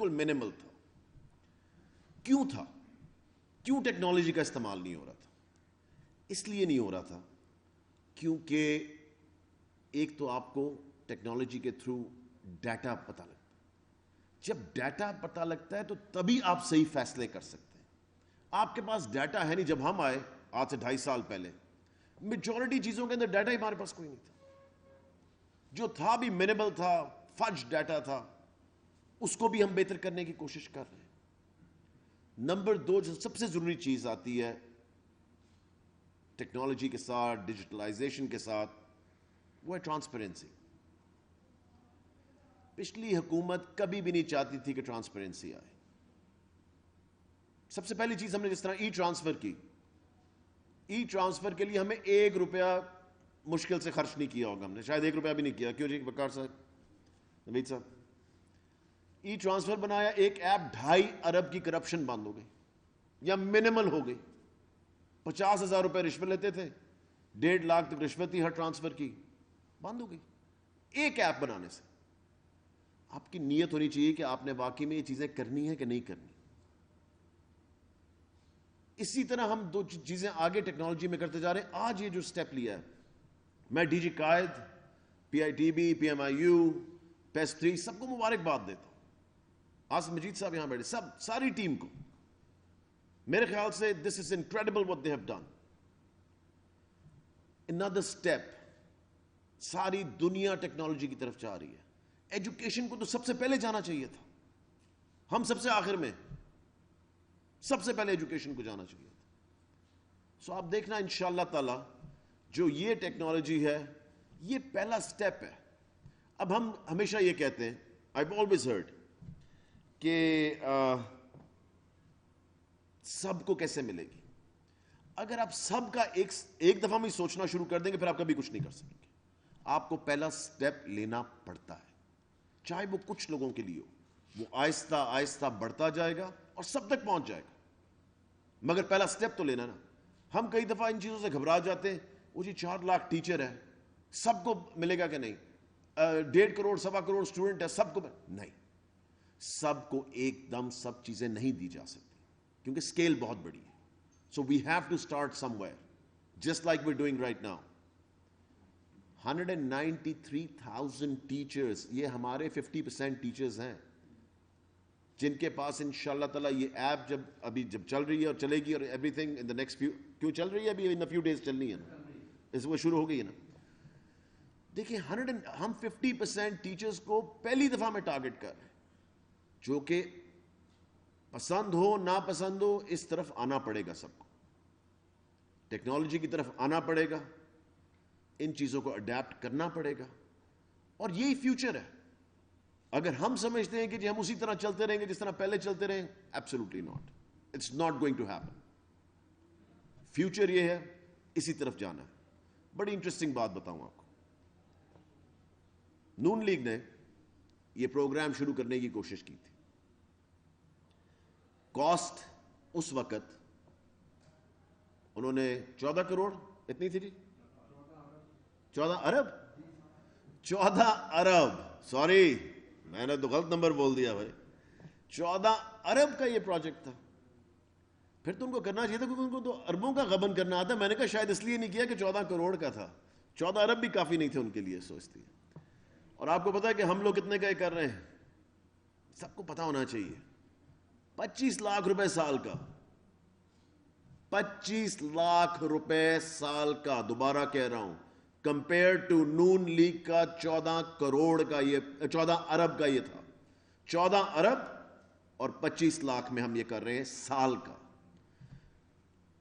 بالکل منیمل تھا. کیوں تھا؟ کیوں ٹیکنالوجی کا استعمال نہیں ہو رہا تھا؟ اس لیے نہیں ہو رہا تھا کیونکہ ایک تو آپ کو ٹیکنالوجی کے تھرو ڈیٹا پتہ لگتا ہے. جب ڈیٹا پتہ لگتا ہے تو تبھی آپ صحیح فیصلے کر سکتے ہیں. آپ کے پاس ڈیٹا ہے نہیں. جب ہم آئے آج سے 2.5 سال پہلے, میجورٹی چیزوں کے اندر ڈیٹا ہی ہمارے پاس کوئی نہیں تھا. جو تھا بھی منیمل تھا, فج ڈیٹا تھا, اس کو بھی ہم بہتر کرنے کی کوشش کر رہے ہیں. نمبر 2 جو سب سے ضروری چیز آتی ہے ٹیکنالوجی کے ساتھ, ڈیجیٹلائزیشن کے ساتھ, وہ ہے ٹرانسپیرنسی. پچھلی حکومت کبھی بھی نہیں چاہتی تھی کہ ٹرانسپیرنسی آئے. سب سے پہلی چیز ہم نے جس طرح ای ٹرانسفر کی, ای ٹرانسفر کے لیے ہمیں 1 روپیہ مشکل سے خرچ نہیں کیا ہوگا. ہم نے شاید 1 روپیہ بھی نہیں کیا. کیوں جی وقار صاحب, نوید صاحب؟ ای ٹرانسفر بنایا, ایک ایپ 2.5 ارب کی کرپشن بند ہو گئی یا منیمل ہو گئی. 50,000 روپے رشوت لیتے تھے, 1.5 لاکھ تک رشوت تھی ہر ٹرانسفر کی, بند ہو گئی ایک ایپ بنانے سے. آپ کی نیت ہونی چاہیے کہ آپ نے واقعی میں یہ چیزیں کرنی ہے کہ نہیں کرنی. اسی طرح ہم 2 چیزیں آگے ٹیکنالوجی میں کرتے جا رہے ہیں. آج یہ جو سٹیپ لیا ہے, میں ڈی جی قائد, P I T B, P M I U, پیس 3 سب کو مبارکباد دیتا ہوں. آصف مجید صاحب یہاں بیٹھے, ساری ٹیم کو. میرے خیال سے دس از incredible what they have done. another step, ساری دنیا ٹیکنالوجی کی طرف جا رہی ہے. ایجوکیشن کو تو سب سے پہلے جانا چاہیے تھا, ہم سب سے آخر میں, سب سے پہلے ایجوکیشن کو جانا چاہیے تھا. سو آپ دیکھنا انشاءاللہ تعالی جو یہ ٹیکنالوجی ہے یہ پہلا سٹیپ ہے. اب ہم ہمیشہ یہ کہتے ہیں, I've always heard کہ سب کو کیسے ملے گی. اگر آپ سب کا ایک دفعہ میں سوچنا شروع کر دیں گے پھر آپ کبھی کچھ نہیں کر سکیں گے. آپ کو پہلا سٹیپ لینا پڑتا ہے, چاہے وہ کچھ لوگوں کے لیے ہو. وہ آہستہ آہستہ بڑھتا جائے گا اور سب تک پہنچ جائے گا, مگر پہلا سٹیپ تو لینا نا. ہم کئی دفعہ ان چیزوں سے گھبرا جاتے ہیں, وہ جی 4 لاکھ ٹیچر ہے, سب کو ملے گا کہ نہیں, 1.5 کروڑ 1.25 کروڑ اسٹوڈنٹ ہے, سب کو نہیں. سب کو ایک دم سب چیزیں نہیں دی جا سکتی کیونکہ اسکیل بہت بڑی ہے. So we have to start somewhere, just like we are doing right now. 193,000 teachers, یہ ہمارے 50% ٹیچرز ہیں جن کے پاس انشاءاللہ تعالیٰ یہ ایپ جب چل رہی ہے اور چلے گی, اور every thing in the next کیوں چل رہی ہے ابھی ان فیو ڈیز چلنی ہے نا, اس وہ شروع ہو گئی ہے نا. دیکھیں ہم 50% ٹیچرز کو پہلی دفعہ میں ٹارگٹ کر رہے ہیں, جو کہ پسند ہو نہ پسند ہو اس طرف آنا پڑے گا. سب کو ٹیکنالوجی کی طرف آنا پڑے گا, ان چیزوں کو اڈیپٹ کرنا پڑے گا, اور یہی فیوچر ہے. اگر ہم سمجھتے ہیں کہ جی ہم اسی طرح چلتے رہیں گے جس طرح پہلے چلتے رہیں, absolutely not, it's not going to happen. Future یہ ہے, اسی طرف جانا ہے. بڑی انٹرسٹنگ بات بتاؤں آپ کو. نون لیگ نے یہ پروگرام شروع کرنے کی کوشش کی تھی. کاسٹ اس وقت انہوں نے 14 کروڑ اتنی تھی جی, 14 ارب 14 ارب, سوری میں نے تو غلط نمبر بول دیا بھائی, 14 ارب کا یہ پروجیکٹ تھا. پھر تو ان کو کرنا چاہیے تھا کیونکہ ان کو تو اربوں کا غبن کرنا آتا. میں نے کہا شاید اس لیے نہیں کیا کہ 14 کروڑ کا تھا, 14 ارب بھی کافی نہیں تھے ان کے لیے, سوچتی ہے. اور آپ کو پتا ہے کہ ہم لوگ کتنے کا یہ کر رہے ہیں, سب کو پتا ہونا چاہیے, 25 لاکھ روپے سال کا, 25 لاکھ روپے سال کا. دوبارہ کہہ رہا ہوں, کمپیئر ٹو نون لیگ کا 14 کروڑ کا یہ 14 ارب کا یہ تھا. 14 ارب اور 25 لاکھ میں ہم یہ کر رہے ہیں سال کا.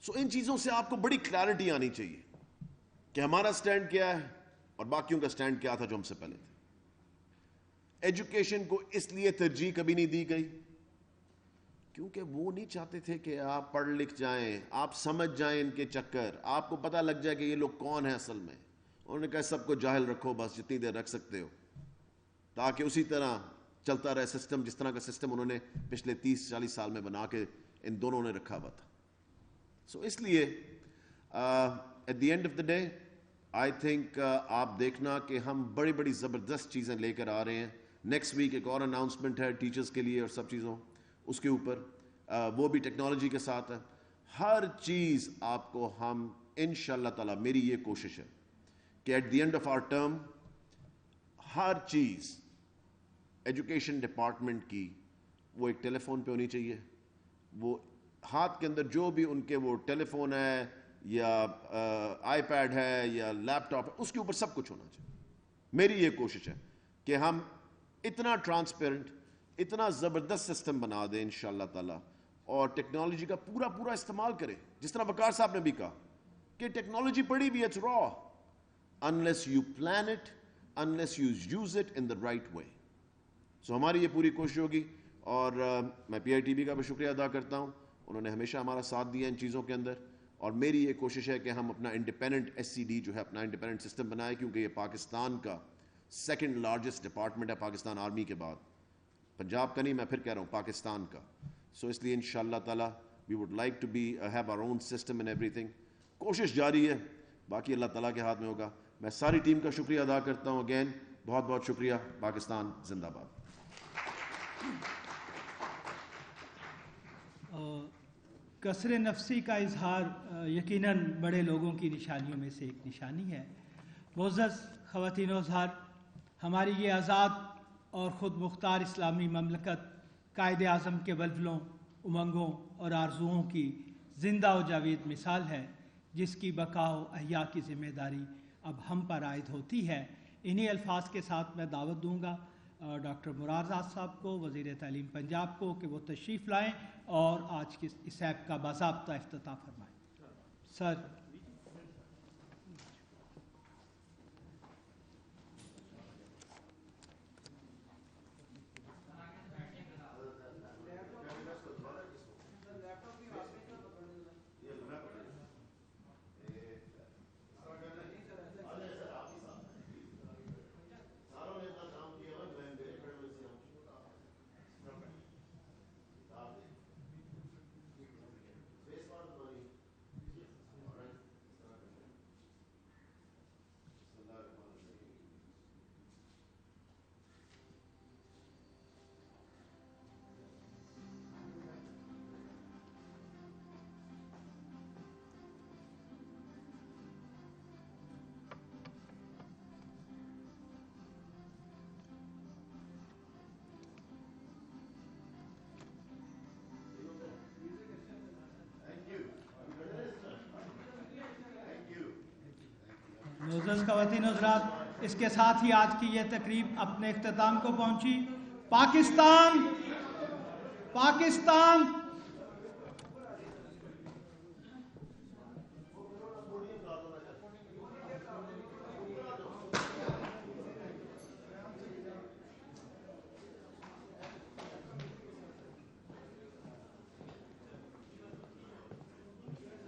سو ان چیزوں سے آپ کو بڑی کلیئرٹی آنی چاہیے کہ ہمارا سٹینڈ کیا ہے اور باقیوں کا سٹینڈ کیا تھا جو ہم سے پہلے تھے. ایجوکیشن کو اس لیے ترجیح کبھی نہیں دی گئی کیونکہ وہ نہیں چاہتے تھے کہ آپ پڑھ لکھ جائیں, آپ سمجھ جائیں ان کے چکر, آپ کو پتہ لگ جائے کہ یہ لوگ کون ہیں اصل میں. انہوں نے کہا سب کو جاہل رکھو بس جتنی دیر رکھ سکتے ہو, تاکہ اسی طرح چلتا رہے سسٹم جس طرح کا سسٹم انہوں نے پچھلے 30-40 سال میں بنا کے ان دونوں نے رکھا ہوا تھا. سو اس لیے at the end of the day I think آپ دیکھنا کہ ہم بڑی بڑی زبردست چیزیں لے کر آ رہے ہیں. نیکسٹ ویک ایک اور اناؤنسمنٹ ہے ٹیچرز کے لیے اور سب چیزوں اس کے اوپر، وہ بھی ٹیکنالوجی کے ساتھ ہے. ہر چیز آپ کو ہم انشاءاللہ تعالیٰ، میری یہ کوشش ہے کہ at the end of our term ہر چیز ایجوکیشن ڈپارٹمنٹ کی وہ ایک ٹیلی فون پہ ہونی چاہیے. وہ ہاتھ کے اندر جو بھی ان کے وہ ٹیلی فون ہے یا آئی پیڈ ہے یا لیپ ٹاپ ہے، اس کے اوپر سب کچھ ہونا چاہیے. میری یہ کوشش ہے کہ ہم اتنا ٹرانسپیرنٹ، اتنا زبردست سسٹم بنا دیں انشاءاللہ تعالیٰ، اور ٹیکنالوجی کا پورا استعمال کریں. جس طرح وقار صاحب نے بھی کہا کہ ٹیکنالوجی پڑی بھی اٹس را unless you plan it, unless you use it in the right way. سو ہماری یہ پوری کوشش ہوگی. اور میں پی آئی ٹی بی کا بھی شکریہ ادا کرتا ہوں، انہوں نے ہمیشہ ہمارا ساتھ دیا ان چیزوں کے اندر. اور میری یہ کوشش ہے کہ ہم اپنا انڈیپینڈنٹ ایس سی ڈی جو ہے، اپنا انڈیپینڈنٹ سسٹم بنائیں، کیونکہ یہ پاکستان کا سیکنڈ لارجسٹ ڈپارٹمنٹ ہے پاکستان آرمی کے بعد. پنجاب کا نہیں، میں پھر کہہ رہا ہوں پاکستان کا. سو اس لیے انشاءاللہ تعالیٰ we would like to be have our own system and ایوری تھنگ. کوشش جاری ہے، باقی اللہ تعالیٰ کے ہاتھ میں ہوگا. میں ساری ٹیم کا شکریہ ادا کرتا ہوں. اگین بہت بہت شکریہ. پاکستان زندہ باد. کثر نفسی کا اظہار یقیناً بڑے لوگوں کی نشانیوں میں سے ایک نشانی ہے. معزز خواتین و حضرات، ہماری یہ آزاد اور خود مختار اسلامی مملکت قائد اعظم کے ولولوں، امنگوں اور آرزوؤں کی زندہ و جاوید مثال ہے، جس کی بقا و احیاء کی ذمہ داری اب ہم پر عائد ہوتی ہے. انہی الفاظ کے ساتھ میں دعوت دوں گا ڈاکٹر مرار اعظم صاحب کو، وزیر تعلیم پنجاب کو، کہ وہ تشریف لائیں اور آج کے اس ایپ کا باضابطہ افتتاح فرمائیں. سر. معزز خواتین و حضرات، اس کے ساتھ ہی آج کی یہ تقریب اپنے اختتام کو پہنچی. پاکستان پاکستان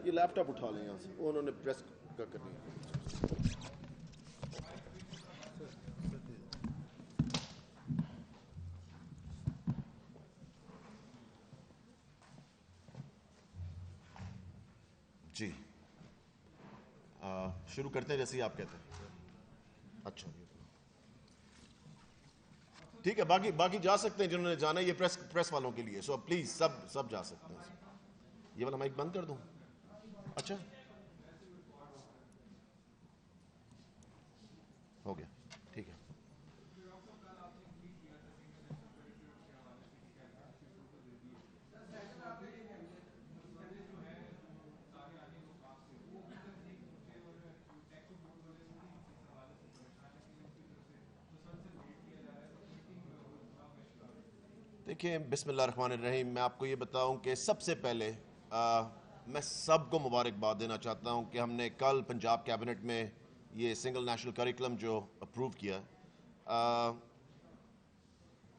یہ لیپ ٹاپ اٹھا لیں یہاں سے، انہوں نے پریس کا کرنی ہے. جی شروع کرتے ہیں جیسے ہی آپ کہتے ہیں. اچھا ٹھیک ہے، باقی جا سکتے ہیں جنہوں نے جانا ہے. یہ پریس والوں کے لیے، سو پلیز سب جا سکتے ہیں. یہ والا مائک بند کر دوں؟ اچھا ہو گیا، ٹھیک ہے. دیکھیں، بسم اللہ الرحمن الرحیم. میں آپ کو یہ بتاؤں کہ سب سے پہلے میں سب کو مبارکباد دینا چاہتا ہوں کہ ہم نے کل پنجاب کیبنٹ میں یہ سنگل نیشنل کریکلم جو اپروو کیا.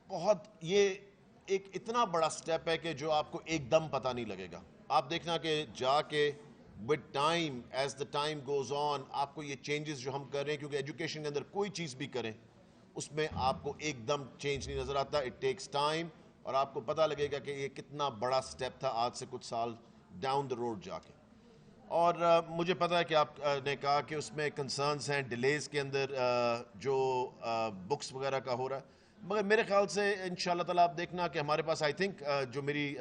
بہت یہ ایک اتنا بڑا سٹیپ ہے کہ جو آپ کو ایک دم پتہ نہیں لگے گا. آپ دیکھنا کہ جا کے with time, as the time goes on, آپ کو یہ چینجز جو ہم کر رہے ہیں، کیونکہ ایجوکیشن کے اندر کوئی چیز بھی کریں اس میں آپ کو ایک دم چینج نہیں نظر آتا. اٹ ٹیکس ٹائم، اور آپ کو پتہ لگے گا کہ یہ کتنا بڑا سٹیپ تھا آج سے کچھ سال ڈاؤن دا روڈ جا کے. اور مجھے پتہ ہے کہ آپ نے کہا کہ اس میں کنسرنز ہیں ڈیلیز کے اندر جو بکس وغیرہ کا ہو رہا ہے. مگر میرے خیال سے انشاءاللہ تعالیٰ آپ دیکھنا کہ ہمارے پاس آئی تھنک جو میری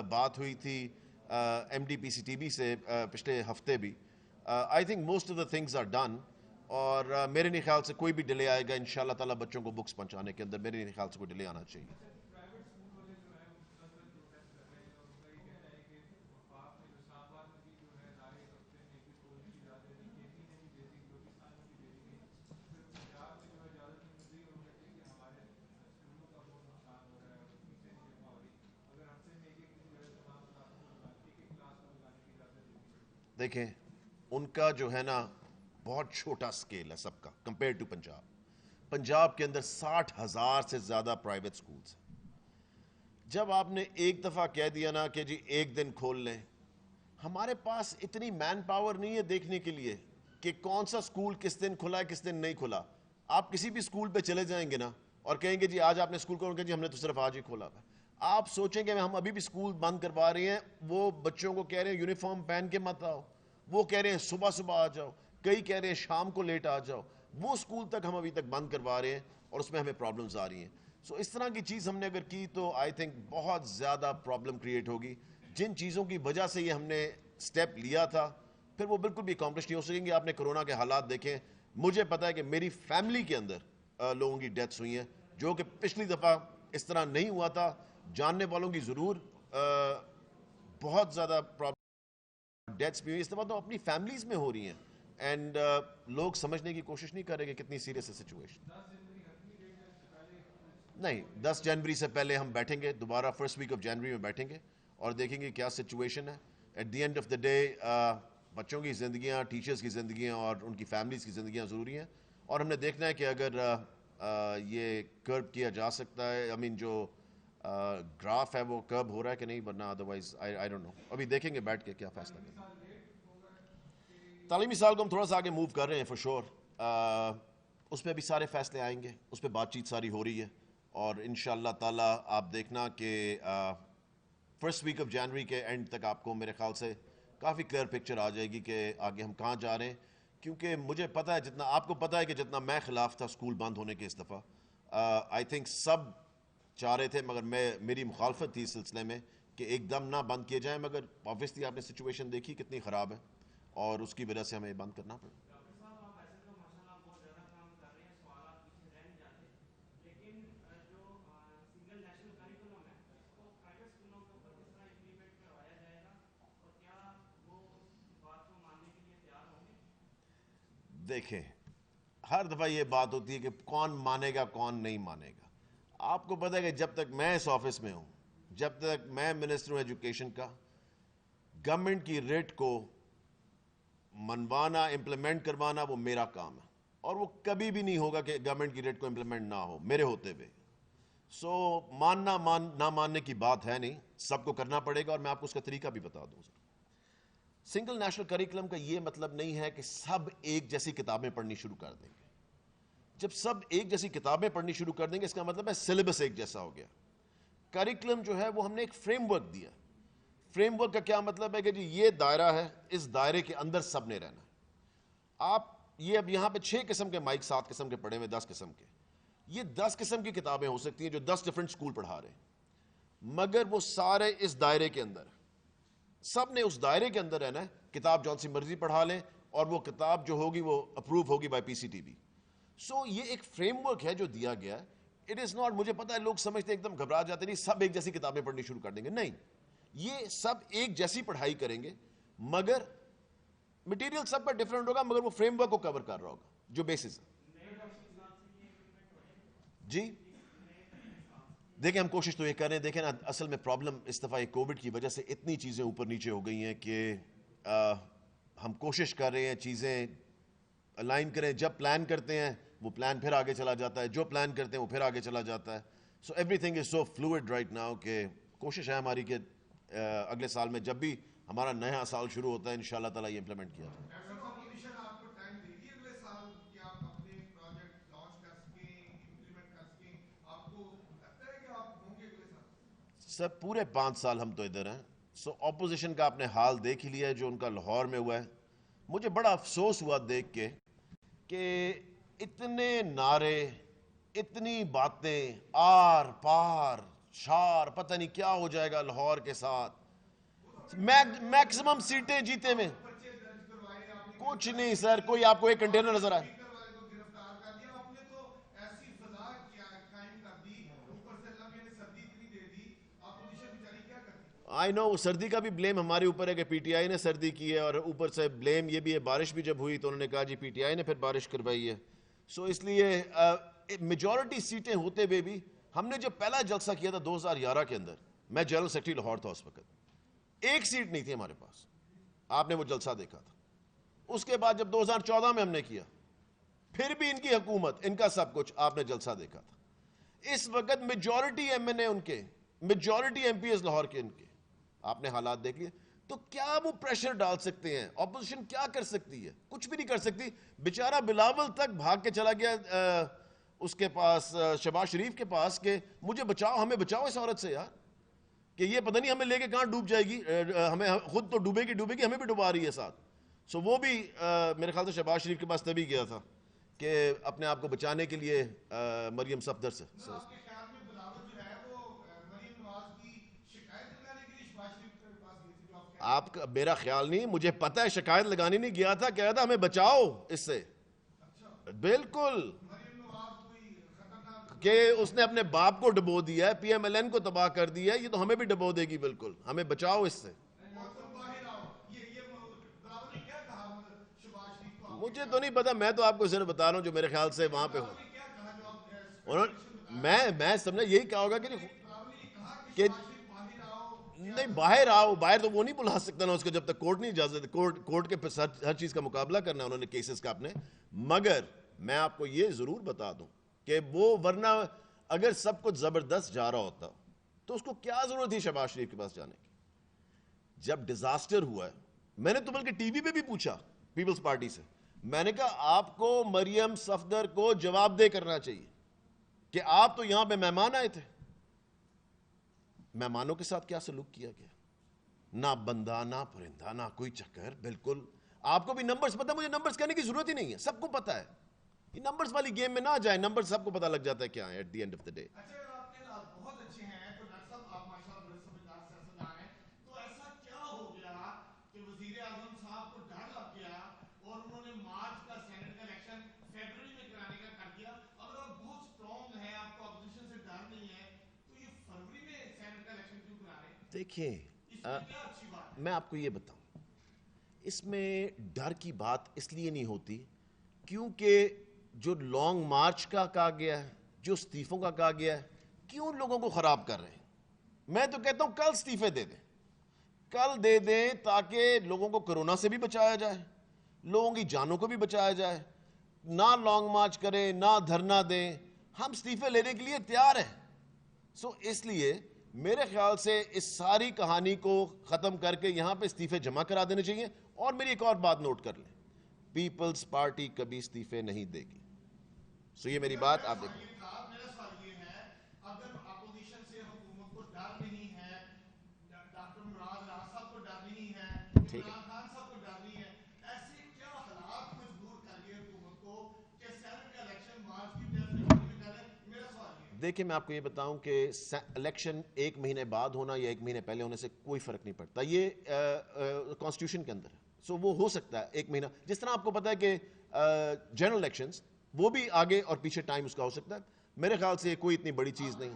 بات ہوئی تھی M D P C T B سے پچھلے ہفتے بھی I think most of the things are done اور میرے نہیں خیال سے کوئی بھی ڈیلے آئے گا انشاءاللہ تعالیٰ بچوں کو بکس پہنچانے کے اندر میرے نہیں خیال سے کوئی ڈیلے آنا چاہیے. دیکھیں ان کا جو ہے نا بہت چھوٹا سکیل ہے سب کا کمپیئر ٹو پنجاب کے اندر 60,000 سے زیادہ پرائیویٹ سکولز ہیں. جب آپ نے ایک دفعہ کہہ دیا نا کہ جی ایک دن کھول لیں, ہمارے پاس اتنی مین پاور نہیں ہے دیکھنے کے لیے کہ کون سا سکول کس دن کھلا ہے کس دن نہیں کھلا. آپ کسی بھی سکول پہ چلے جائیں گے نا اور کہیں گے جی آج آپ نے سکول کھولا, جی ہم نے تو صرف آج ہی کھولا ہے. آپ سوچیں گے ہم ابھی بھی سکول بند کروا رہے ہیں, وہ بچوں کو کہہ رہے ہیں یونیفارم پہن کے مت آؤ, وہ کہہ رہے ہیں صبح صبح آ جاؤ, کئی کہہ رہے ہیں شام کو لیٹ آ جاؤ. وہ سکول تک ہم ابھی تک بند کروا رہے ہیں اور اس میں ہمیں پرابلمز آ رہی ہیں. سو اس طرح کی چیز ہم نے اگر کی تو آئی تھنک بہت زیادہ پرابلم کریٹ ہوگی. جن چیزوں کی وجہ سے یہ ہم نے سٹیپ لیا تھا پھر وہ بالکل بھی اکمپلش نہیں ہو سکیں گے. آپ نے کرونا کے حالات دیکھیں, مجھے پتا ہے کہ میری فیملی کے اندر لوگوں کی ڈیتھس ہوئی ہیں جو کہ پچھلی دفعہ اس طرح نہیں ہوا تھا. جاننے والوں کی ضرور بہت زیادہ ڈیتھس بھی ہوئی, اس دفعہ تو اپنی فیملیز میں ہو رہی ہیں اینڈ لوگ سمجھنے کی کوشش نہیں کر رہے کہ کتنی سیریس ہے سچویشن. نہیں, 10 جنوری سے پہلے ہم بیٹھیں گے دوبارہ, فرسٹ ویک آف جنوری میں بیٹھیں گے اور دیکھیں گے کیا سچویشن ہے. At the end of the day بچوں کی زندگیاں, ٹیچرز کی زندگیاں اور ان کی فیملیز کی زندگیاں ضروری ہیں اور ہم نے دیکھنا ہے کہ اگر یہ کرب کیا جا سکتا ہے, آئی مین جو گراف ہے وہ کرب ہو رہا ہے کہ نہیں, ورنہ ادروائز آئی ڈونٹ نو. ابھی دیکھیں گے بیٹھ کے کیا فیصلہ کریں. تعلیمی سال کو ہم تھوڑا سا آگے موو کر رہے ہیں فور شور. اس پہ بھی سارے فیصلے آئیں گے, اس پہ بات چیت ساری ہو رہی ہے اور انشاءاللہ تعالیٰ آپ دیکھنا کہ فرسٹ ویک آف جنوری کے اینڈ تک آپ کو میرے خیال سے کافی کلیئر پکچر آ جائے گی کہ آگے ہم کہاں جا رہے ہیں. کیونکہ مجھے پتہ ہے, جتنا آپ کو پتہ ہے کہ جتنا میں خلاف تھا سکول بند ہونے کے اس دفعہ, آئی تھنک سب چاہ رہے تھے مگر میری مخالفت تھی اس سلسلے میں کہ ایک دم نہ بند کیے جائیں. مگر آبویسلی آپ نے سچویشن دیکھی کتنی خراب ہے اور اس کی وجہ سے ہمیں بند کرنا پڑا. دیکھیں ہر دفعہ یہ بات ہوتی ہے کہ کون مانے گا کون نہیں مانے گا. آپ کو پتہ ہے کہ جب تک میں اس آفس میں ہوں, جب تک میں منسٹر ہوں ایجوکیشن کا, گورنمنٹ کی ریٹ کو منوانا امپلیمنٹ کروانا وہ میرا کام ہے اور وہ کبھی بھی نہیں ہوگا کہ گورنمنٹ کی ریٹ کو امپلیمنٹ نہ ہو میرے ہوتے ہوئے. سو نہ ماننے کی بات ہے نہیں, سب کو کرنا پڑے گا اور میں آپ کو اس کا طریقہ بھی بتا دوں. سنگل نیشنل کریکولم کا یہ مطلب نہیں ہے کہ سب ایک جیسی کتابیں پڑھنی شروع کر دیں گے. جب سب ایک جیسی کتابیں پڑھنی شروع کر دیں گے اس کا مطلب ہے سلیبس ایک جیسا ہو گیا. کریکولم جو ہے وہ ہم نے ایک فریم ورک دیا. فریم ورک کا کیا مطلب ہے کہ جی یہ دائرہ ہے, اس دائرے کے اندر سب نے رہنا. آپ یہ اب یہاں پہ 6 قسم کے مائک, 7 قسم کے پڑھے ہوئے, 10 قسم کے, یہ 10 قسم کی کتابیں ہو سکتی ہیں جو 10 ڈفرینٹ سکول پڑھا رہے ہیں, مگر وہ سارے اس دائرے کے اندر, سب نے اس دائرے کے اندر رہنا ہے. کتاب جون سی مرضی پڑھا لیں اور وہ کتاب جو ہوگی وہ اپروو ہوگی by P C T B. So یہ ایک فریم ورک ہے جو دیا گیا ہے. اٹ از ناٹ, مجھے پتا ہے لوگ سمجھتے ایک دم گھبرا جاتے نہیں سب ایک جیسی کتابیں پڑھنی شروع کر دیں گے. نہیں, یہ سب ایک جیسی پڑھائی کریں گے مگر مٹیریل سب کا ڈفرینٹ ہوگا, مگر وہ فریم ورک کو کور کر رہا ہوگا جو بیسس ہے. جی دیکھیں ہم کوشش تو یہ کر رہے ہیں. دیکھیں نا اصل میں پرابلم اس دفعہ یہ کووڈ کی وجہ سے اتنی چیزیں اوپر نیچے ہو گئی ہیں کہ ہم کوشش کر رہے ہیں چیزیں الائن کریں. جب پلان کرتے ہیں وہ پلان پھر آگے چلا جاتا ہے, جو پلان کرتے ہیں وہ پھر آگے چلا جاتا ہے. So every thing is so fluid right now کہ کوشش ہے ہماری کہ اگلے سال میں جب بھی ہمارا نیا سال شروع ہوتا ہے انشاءاللہ تعالیٰ یہ امپلیمنٹ کیا جائے. سر پورے 5 سال ہم تو ادھر ہیں. سو اپوزیشن کا آپ نے حال دیکھ ہی لیا ہے جو ان کا لاہور میں ہوا ہے. مجھے بڑا افسوس ہوا دیکھ کے کہ اتنے نعرے, اتنی باتیں آر پار شار، پتہ نہیں کیا ہو جائے گا لاہور کے ساتھ، میکسیمم سیٹیں جیتے میں کچھ نہیں سر. کوئی آپ کو ایک کنٹینر نظر آئے؟ آئی نو سردی کا بھی بلیم ہمارے اوپر ہے کہ پی ٹی آئی نے سردی کی ہے، اور اوپر سے بلیم یہ بھی ہے بارش بھی جب ہوئی تو انہوں نے کہا جی پی ٹی آئی نے پھر بارش کروائی ہے. سو اس لیے میجورٹی سیٹیں ہوتے ہوئے بھی ہم نے جب پہلا جلسہ کیا تھا 2011 کے اندر، میں جنرل سیکرٹری لاہور تھا اس وقت، ایک سیٹ نہیں تھی ہمارے پاس. آپ نے وہ جلسہ دیکھا تھا. اس کے بعد جب 2014 میں ہم نے کیا، پھر بھی ان کی حکومت، ان کا سب کچھ، آپ نے جلسہ دیکھا تھا. اس وقت میجورٹی ایم این اے ان کے، majority M P As Lahore کے ان کے، آپ نے حالات دیکھ لیے. تو کیا وہ پریشر ڈال سکتے ہیں؟ اپوزیشن کیا کر سکتی ہے؟ کچھ بھی نہیں کر سکتی. بیچارہ بلاول تک بھاگ کے چلا گیا اس کے پاس، شہباز شریف کے پاس، کہ مجھے بچاؤ، ہمیں بچاؤ اس عورت سے یار، کہ یہ پتہ نہیں ہمیں لے کے کہاں ڈوب جائے گی، ہمیں خود تو ڈوبے گی ہمیں بھی ڈبا رہی ہے ساتھ. سو وہ بھی میرے خیال سے شہباز شریف کے پاس تبھی گیا تھا کہ اپنے آپ کو بچانے کے لیے مریم صفدر سے. آپ کا میرا خیال نہیں، مجھے پتہ ہے شکایت لگانی نہیں گیا تھا، کہہ تھا ہمیں بچاؤ اس سے. بالکل، کہ اس نے اپنے باپ کو ڈبو دیا ہے، پی ایم ایل این کو تباہ کر دیا ہے، یہ تو ہمیں بھی ڈبو دے گی. بالکل، ہمیں بچاؤ اس سے. مجھے تو نہیں پتا، میں تو آپ کو صرف بتا رہا ہوں جو میرے خیال سے وہاں پہ ہو. میں سمجھا یہی کہا ہوگا کہ نہیں باہر آؤ. باہر تو وہ نہیں بلا سکتا نا اس کو جب تک کورٹ نہیں اجازت، کورٹ کے ہر چیز کا مقابلہ کرنا انہوں نے کیسز کا اپنے. مگر میں آپ کو یہ ضرور بتا دوں کہ وہ ورنہ اگر سب کچھ زبردست جا رہا ہوتا تو اس کو کیا ضرورت تھی شہباز شریف کے پاس جانے کی. جب ڈیزاسٹر ہوا ہے، میں نے تو بلکہ ٹی وی پہ بھی پوچھا پیپلز پارٹی سے، میں نے کہا آپ کو مریم صفدر کو جواب دہ کرنا چاہیے کہ آپ تو یہاں پہ مہمان آئے تھے، مہمانوں کے ساتھ کیا سلوک کیا گیا، نہ بندہ نہ پرندہ نہ کوئی چکر. بالکل آپ کو بھی نمبرز پتہ، مجھے نمبرز کہنے کی ضرورت ہی نہیں ہے، سب کو پتہ ہے. یہ نمبرز والی گیم میں نہ جائیں، نمبر سب کو پتہ لگ جاتا ہے کیا ہے at the end of the day. دیکھیں میں آپ کو یہ بتاؤں، اس میں ڈر کی بات اس لیے نہیں ہوتی کیونکہ جو لانگ مارچ کا کہا گیا ہے، جو استعفوں کا کہا گیا ہے، کیوں لوگوں کو خراب کر رہے ہیں؟ میں تو کہتا ہوں کل استعفے دے دیں، کل دے دیں تاکہ لوگوں کو کرونا سے بھی بچایا جائے، لوگوں کی جانوں کو بھی بچایا جائے. نہ لانگ مارچ کریں، نہ دھرنا دیں، ہم استعفے لینے کے لیے تیار ہیں. سو اس لیے میرے خیال سے اس ساری کہانی کو ختم کر کے یہاں پہ استعفے جمع کرا دینے چاہیے. اور میری ایک اور بات نوٹ کر لیں، پیپلز پارٹی کبھی استعفے نہیں دے گی. سو یہ میری بات آپ دیکھیں. ٹھیک ہے، دیکھیں میں آپ کو یہ بتاؤں کہ الیکشن ایک مہینے بعد ہونا یا ایک مہینے پہلے ہونے سے کوئی فرق نہیں پڑتا، یہ کانسٹیٹیوشن کے اندر ہے. سو وہ ہو سکتا ہے ایک مہینہ، جس طرح آپ کو پتا ہے کہ جنرل الیکشنز وہ بھی آگے اور پیچھے ٹائم اس کا ہو سکتا ہے. میرے خیال سے یہ کوئی اتنی بڑی چیز نہیں.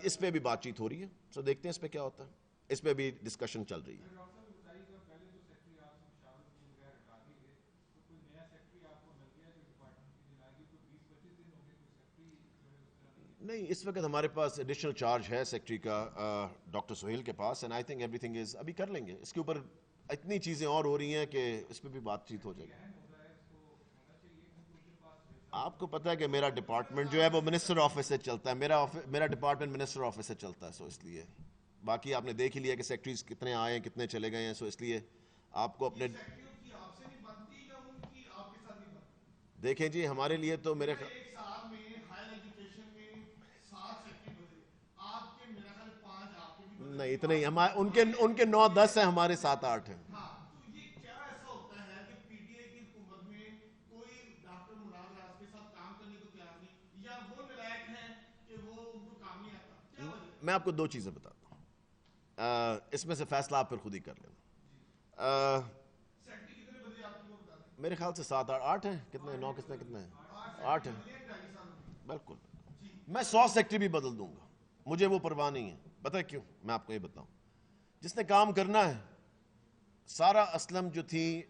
اس پہ بھی بات چیت ہو رہی ہے، سو دیکھتے ہیں اس پہ کیا ہوتا ہے، اس پہ بھی ڈسکشن چل رہی ہے. نہیں، اس وقت ہمارے پاس ایڈیشنل چارج ہے سیکٹری کا ڈاکٹر سہیل کے پاس، and I think everything is, ابھی کر لیں گے. اس کے اوپر اتنی چیزیں اور ہو رہی ہیں کہ اس پہ بھی بات چیت ہو جائے گی. آپ کو پتہ ہے کہ میرا ڈپارٹمنٹ جو ہے وہ منسٹر آفس سے چلتا ہے، میرا ڈپارٹمنٹ منسٹر آفس سے چلتا ہے. سو اس لیے باقی آپ نے دیکھ ہی لیا کہ سیکٹریز کتنے آئے ہیں کتنے چلے گئے ہیں. سو اس لیے آپ کو اپنے دیکھیں جی، ہمارے لیے تو میرے نہیں اتنے ہی، ان کے 9-10 ہیں، ہمارے 7-8 ہیں. میں آپ کو دو چیزیں بتاتا ہوں، اس میں سے فیصلہ آپ پھر خود ہی کر لینا. میرے خیال سے 7-8 ہیں، کتنے 9 کتنے ہیں 8 ہیں. بالکل میں 100 سیکٹری بھی بدل دوں گا، مجھے وہ پرواہ نہیں ہے. پتہ ہے کیوں؟ میں آپ کو یہ بتاؤں. جس نے کام کرنا ہے، سارا اسلم جو تھی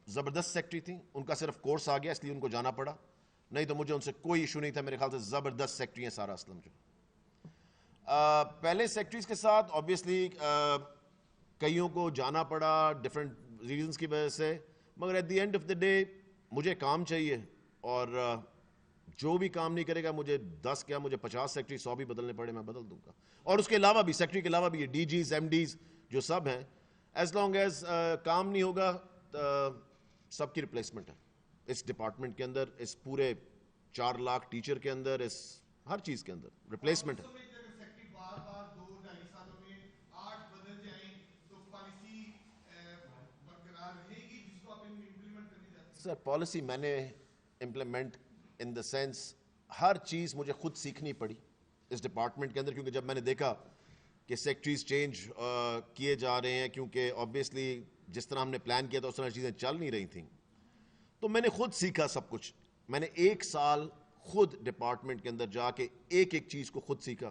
زبردست سیکٹری تھی، ان کا صرف کورس آ گیا اس لیے ان کو جانا پڑا، نہیں تو مجھے ان سے کوئی ایشو نہیں تھا. میرے خیال سے زبردست سیکٹری ہیں سارا اسلم جو. پہلے سیکٹریز کے ساتھ آبویسلی کئیوں کو جانا پڑا ڈفرینٹ ریزنس کی وجہ سے، مگر at the end of the day مجھے کام چاہیے، اور جو بھی کام نہیں کرے گا، مجھے 10 کیا مجھے 50 سیکٹری 100 بھی بدلنے پڑے میں بدل دوں گا. اور اس کے علاوہ بھی سیکٹری کے علاوہ بھی یہ ڈی جیز ایم ڈیز جو سب ہیں، ایز لانگ ایز کام نہیں ہوگا سب کی ریپلیسمنٹ ہے اس ڈپارٹمنٹ کے اندر، اس پورے 4 لاکھ ٹیچر کے اندر، اس ہر چیز کے اندر ریپلیسمنٹ ہے. سر پالیسی میں نے امپلیمنٹ ان دا سینس ہر چیز مجھے خود سیکھنی پڑی اس ڈپارٹمنٹ کے اندر، کیونکہ جب میں نے دیکھا کہ سیکٹریز چینج کیے جا رہے ہیں، کیونکہ آبویسلی جس طرح ہم نے پلان کیا تھا اس طرح چیزیں چل نہیں رہی تھیں، تو میں نے خود سیکھا سب کچھ. میں نے 1 سال خود ڈپارٹمنٹ کے اندر جا کے ایک چیز کو خود سیکھا.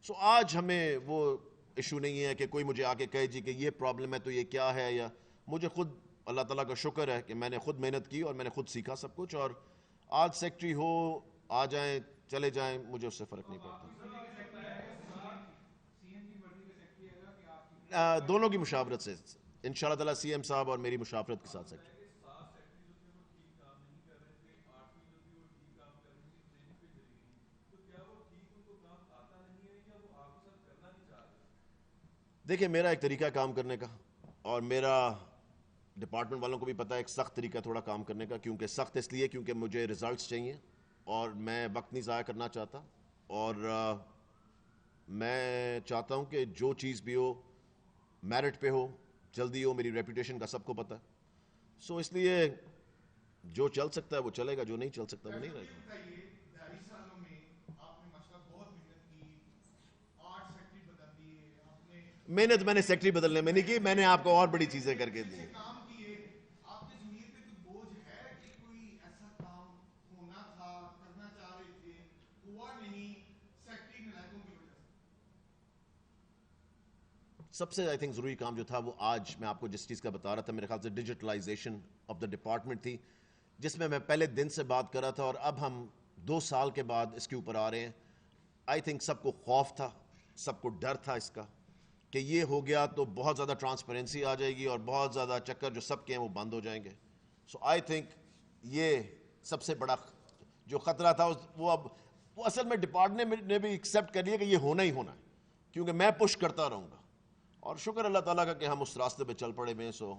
سو آج ہمیں وہ ایشو نہیں ہے کہ کوئی مجھے آ کے کہے جی کہ یہ پرابلم ہے تو یہ کیا ہے، یا مجھے خود اللہ تعالیٰ کا شکر ہے کہ میں نے خود محنت کی اور میں نے خود سیکھا سب کچھ. اور آج سیکٹری ہو آ جائیں چلے جائیں مجھے اس سے فرق نہیں پڑتا. دونوں کی مشاورت سے انشاءاللہ تعالیٰ سی ایم صاحب اور میری مشاورت کے ساتھ سیکٹری. دیکھیں میرا ایک طریقہ کام کرنے کا، اور میرا ڈپارٹمنٹ والوں کو بھی پتا ہے ایک سخت طریقہ تھوڑا کام کرنے کا. کیونکہ سخت اس لیے کیونکہ مجھے ریزلٹس چاہیے اور میں وقت نہیں ضائع کرنا چاہتا، اور میں چاہتا ہوں کہ جو چیز بھی ہو میرٹ پہ ہو، جلدی ہو. میری ریپوٹیشن کا سب کو پتہ ہے، سو اس لیے جو چل سکتا ہے وہ چلے گا، جو نہیں چل سکتا وہ نہیں رہے گا. محنت میں نے سیکٹری بدلنے میں نہیں کی، میں نے آپ کو اور بڑی چیزیں کر کے دی. سب سے آئی تھنک ضروری کام جو تھا وہ آج میں آپ کو جس چیز کا بتا رہا تھا، میرے خیال سے ڈیجیٹلائزیشن آف دا ڈپارٹمنٹ تھی، جس میں میں پہلے دن سے بات کر رہا تھا، اور اب ہم 2 سال کے بعد اس کے اوپر آ رہے ہیں. آئی تھنک سب کو خوف تھا، سب کو ڈر تھا اس کا کہ یہ ہو گیا تو بہت زیادہ ٹرانسپیرنسی آ جائے گی اور بہت زیادہ چکر جو سب کے ہیں وہ بند ہو جائیں گے. سو آئی تھنک یہ سب سے بڑا جو خطرہ تھا وہ اب وہ اصل میں ڈپارٹمنٹ نے بھی ایکسیپٹ کر لیا کہ یہ ہونا ہی ہونا ہے، کیونکہ میں پش کرتا رہوں گا. اور شکر اللہ تعالیٰ کا کہ ہم اس راستے پہ چل پڑے میں. سو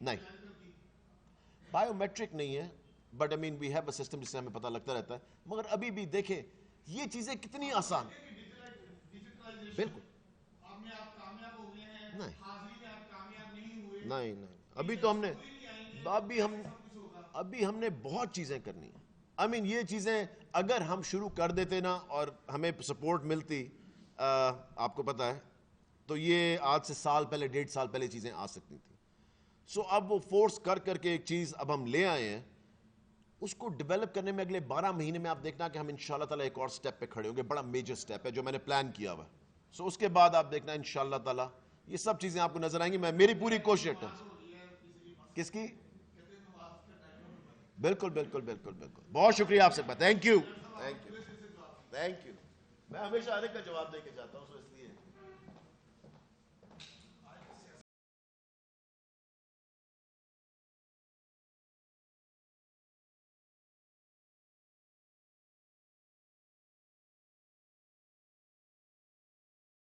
نہیں بایو میٹرک نہیں ہے، but I mean we have a system جس سے ہمیں پتہ لگتا رہتا ہے. مگر ابھی بھی دیکھیں یہ چیزیں کتنی آسان. بالکل نہیں ابھی تو ہم نے ابھی ہم نے بہت چیزیں کرنی ہیں. آئی مین یہ چیزیں اگر ہم شروع کر دیتے نا اور ہمیں سپورٹ ملتی، آپ کو پتہ ہے، تو یہ آج سے سال پہلے 1.5 سال پہلے چیزیں آ سکتی تھیں. سو اب وہ فورس کر کے ایک چیز اب ہم لے آئے ہیں، اس کو ڈیولپ کرنے میں اگلے 12 مہینے میں آپ دیکھنا کہ ہم انشاءاللہ تعالیٰ ایک اور سٹیپ پہ کھڑے ہوں گے. بڑا میجر سٹیپ ہے جو میں نے پلان کیا ہوا ہے. سو اس کے بعد آپ دیکھنا انشاءاللہ تعالیٰ یہ سب چیزیں آپ کو نظر آئیں گی. میری پوری کوشش ہے. کس کی؟ بالکل بالکل بالکل بالکل. بہت شکریہ آپ سے. Thank you. میں ہمیشہ ہر ایک کا جواب دے کے جاتا ہوں.